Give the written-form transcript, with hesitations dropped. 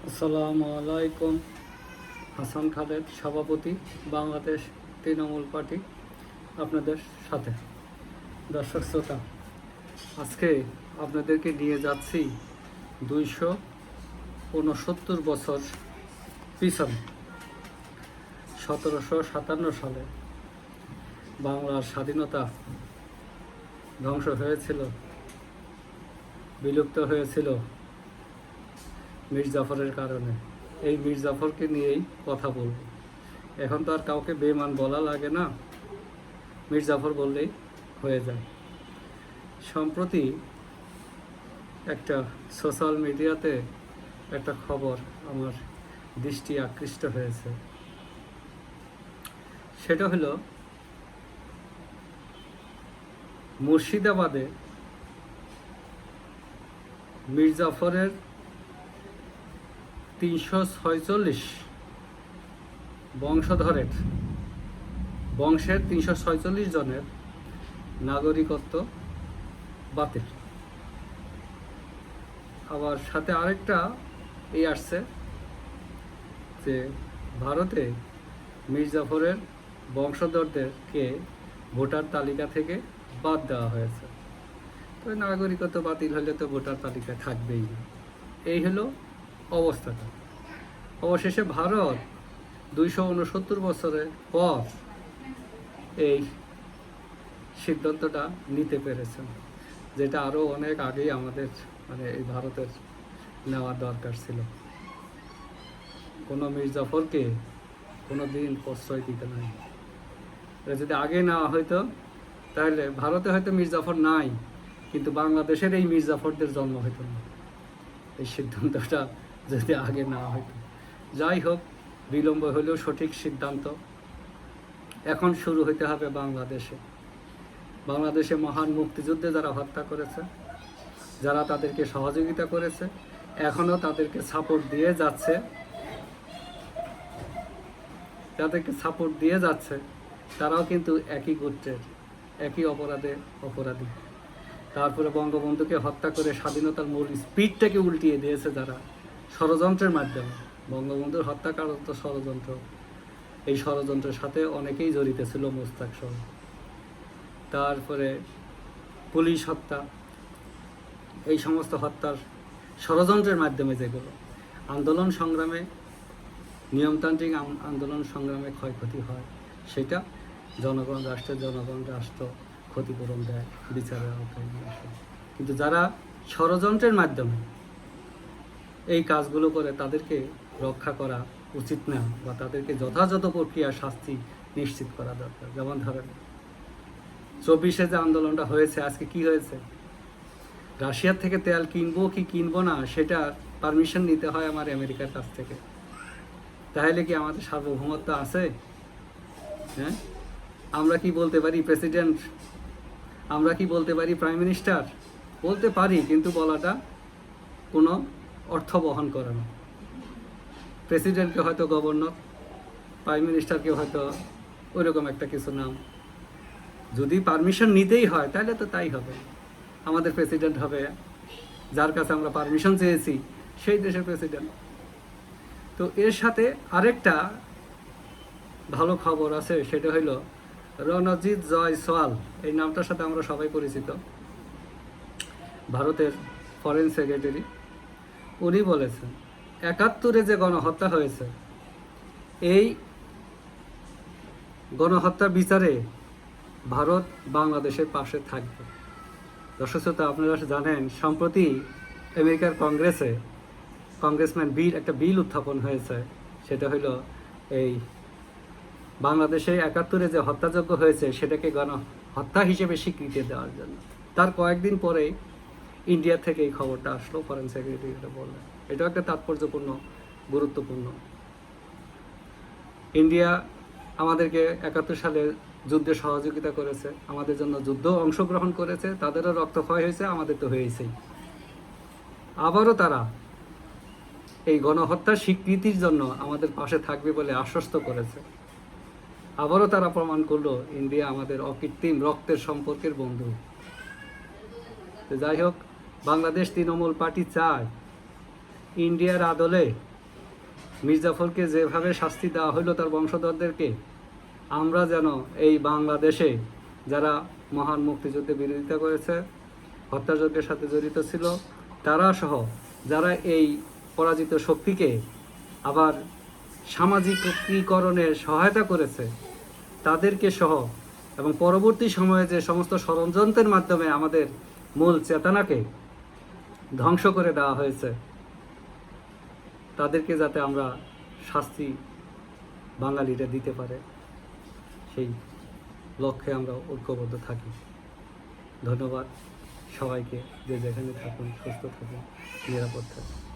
আসসালামু আলাইকুম। হাসান খালেদ, সভাপতি, বাংলাদেশ তৃণমূল পার্টি, আপনাদের সাথে। দর্শক শ্রোতা, আজকে আপনাদেরকে নিয়ে যাচ্ছি 269 বছর পিছনে। 1757 সালে বাংলার স্বাধীনতা ধ্বংস হয়েছিল, বিলুপ্ত হয়েছিল মীর জাফরের কারণে। এই মীর জাফরকে নিয়েই কথা বলব। এখন তো আর কাউকে বেঈমান বলা লাগে না, মীর জাফর বললেই হয়ে যায়। সম্প্রতি একটা সোশ্যাল মিডিয়াতে একটা খবর আমার দৃষ্টি আকৃষ্ট হয়েছে। সেটা হলো মুর্শিদাবাদে মীর জাফরের 346 বংশের 346 জনের নাগরিকত্ব বাতিল। আবার সাথে আরেকটা আসছে যে ভারতে মীর জাফরের বংশধরদেরকে ভোটার তালিকা থেকে বাদ দেওয়া হয়েছে। তো নাগরিকত্ব বাতিল হলে তো ভোটার তালিকায় থাকবেই না। এই হলো অবস্থাটা। অবশেষে ভারত 269 বছরের পর এই সিদ্ধান্তটা নিতে পেরেছেন, যেটা আরও অনেক আগেই আমাদের এই ভারতের নেওয়া দরকার ছিল। কোনো মীর জাফরকে কোনো দিন প্রশ্রয় দিতে নাই। যদি আগে নেওয়া হইতো তাহলে ভারতে হয়তো মীর জাফর নাই, কিন্তু বাংলাদেশের এই মীর জাফরদের জন্ম হইতো না। এই সিদ্ধান্তটা যদি আগে নেওয়া হইতো। যাই হোক, বিলম্ব হলেও সঠিক সিদ্ধান্ত। এখন শুরু হইতে হবে বাংলাদেশে মহান মুক্তিযুদ্ধে যারা হত্যা করেছে, যারা তাদেরকে সহযোগিতা করেছে, এখনও তাদেরকে সাপোর্ট দিয়ে যাচ্ছে, তারাও কিন্তু একই গোত্রের, একই অপরাধী। তারপরে বঙ্গবন্ধুকে হত্যা করে স্বাধীনতার মূল স্পিডটাকে উল্টিয়ে দিয়েছে যারা, ষড়যন্ত্রের মাধ্যমে। বঙ্গবন্ধুর হত্যাকাণ্ড তো ষড়যন্ত্র। এই ষড়যন্ত্রের সাথে অনেকেই জড়িত ছিল, মোস্তাক সহ। তারপরে পুলিশ হত্যা, এই সমস্ত হত্যার ষড়যন্ত্রের মাধ্যমে যেগুলো নিয়মতান্ত্রিক আন্দোলন সংগ্রামে ক্ষয়ক্ষতি হয়, সেটা রাষ্ট্র ক্ষতিপূরণ দেয়, বিচারের আওতায় নিয়ে আসে। কিন্তু যারা ষড়যন্ত্রের মাধ্যমে এই কাজগুলো করে, তাদেরকে রক্ষা করা উচিত না, বা তাদেরকে যথাযথ প্রক্রিয়া শাস্তি নিশ্চিত করা দরকার। যেমন ধরেন 24-এ যে আন্দোলনটা হয়েছে, আজকে কি হয়েছে? রাশিয়ার থেকে তেল কিনবো কি কিনবো না, সেটা পারমিশন নিতে হয় আমার আমেরিকার কাছ থেকে। তাহলে কি আমাদের সার্বভৌমত্ব আছে? হ্যাঁ, আমরা কি বলতে পারি প্রেসিডেন্ট? আমরা কি বলতে পারি প্রাইম মিনিস্টার? বলতে পারি, কিন্তু বলাটা কোনো অর্থ বহন করে না। প্রেসিডেন্টকে হয়তো গভর্নর, প্রাইম মিনিস্টারকে হয়তো ওইরকম একটা কিছু নাম। যদি পারমিশন নিতেই হয় তাহলে তো তাই হবে। আমাদের প্রেসিডেন্ট হবে যার কাছে আমরা পারমিশন চেয়েছি, সেই দেশের প্রেসিডেন্ট। তো এর সাথে আরেকটা ভালো খবর আছে, সেটা হইল রণজিৎ জয়সওয়াল, এই নামটার সাথে আমরা সবাই পরিচিত, ভারতের ফরেন সেক্রেটারি। উনি বলেছেন 71-এ যে গণহত্যা হয়েছে, এই গণহত্যার বিচারে ভারত বাংলাদেশের পাশে থাকবে। দর্শক শ্রোতা, আপনারা জানেন সম্প্রতি আমেরিকার কংগ্রেসম্যান একটা বিল উত্থাপন হয়েছে। সেটা হলো এই বাংলাদেশে 71-এ যে হত্যাযজ্ঞ হয়েছে সেটাকে গণহত্যা হিসেবে স্বীকৃতি দেওয়ার জন্য। তার কয়েকদিন পরেই ইন্ডিয়া থেকে এই খবরটা আসলো, ফরেন সেক্রেটারি এটা বললেন। এটাও একটা তাৎপর্যপূর্ণ, গুরুত্বপূর্ণ। ইন্ডিয়া আমাদেরকে 71 সালে যুদ্ধে সহযোগিতা করেছে, আমাদের জন্য যুদ্ধ অংশগ্রহণ করেছে, তাদেরও রক্তক্ষয় হয়েছে, আমাদের তো হয়েছেই। আবারও তারা এই গণহত্যার স্বীকৃতির জন্য আমাদের পাশে থাকবে বলে আশ্বস্ত করেছে। আবারও তারা প্রমাণ করলো ইন্ডিয়া আমাদের অকৃত্রিম রক্তের সম্পর্কের বন্ধু। যাই হোক, বাংলাদেশ তৃণমূল পার্টি চায় ইন্ডিয়ার আদলে মির্জাফরকে যেভাবে শাস্তি দেওয়া হলো তার বংশধরদেরকে, আমরা যেন এই বাংলাদেশে যারা মহান মুক্তিযুদ্ধে বিরোধিতা করেছে, হত্যাযজ্ঞের সাথে জড়িত ছিল, তারা সহ যারা এই পরাজিত শক্তিকে আবার সামাজিকীকরণে সহায়তা করেছে, তাদেরকে সহ এবং পরবর্তী সময়ে যে সমস্ত ষড়যন্ত্রের মাধ্যমে আমাদের মূল চেতনাকে ধ্বংস করে দেওয়া হয়েছে, তাদেরকে যাতে আমরা শাস্তি বাঙালিরা দিতে পারে, সেই লক্ষ্যে আমরা ঐক্যবদ্ধ থাকি। ধন্যবাদ সবাইকে, যে যেখানে থাকুন সুস্থ থাকুন, নিরাপদ থাকুন।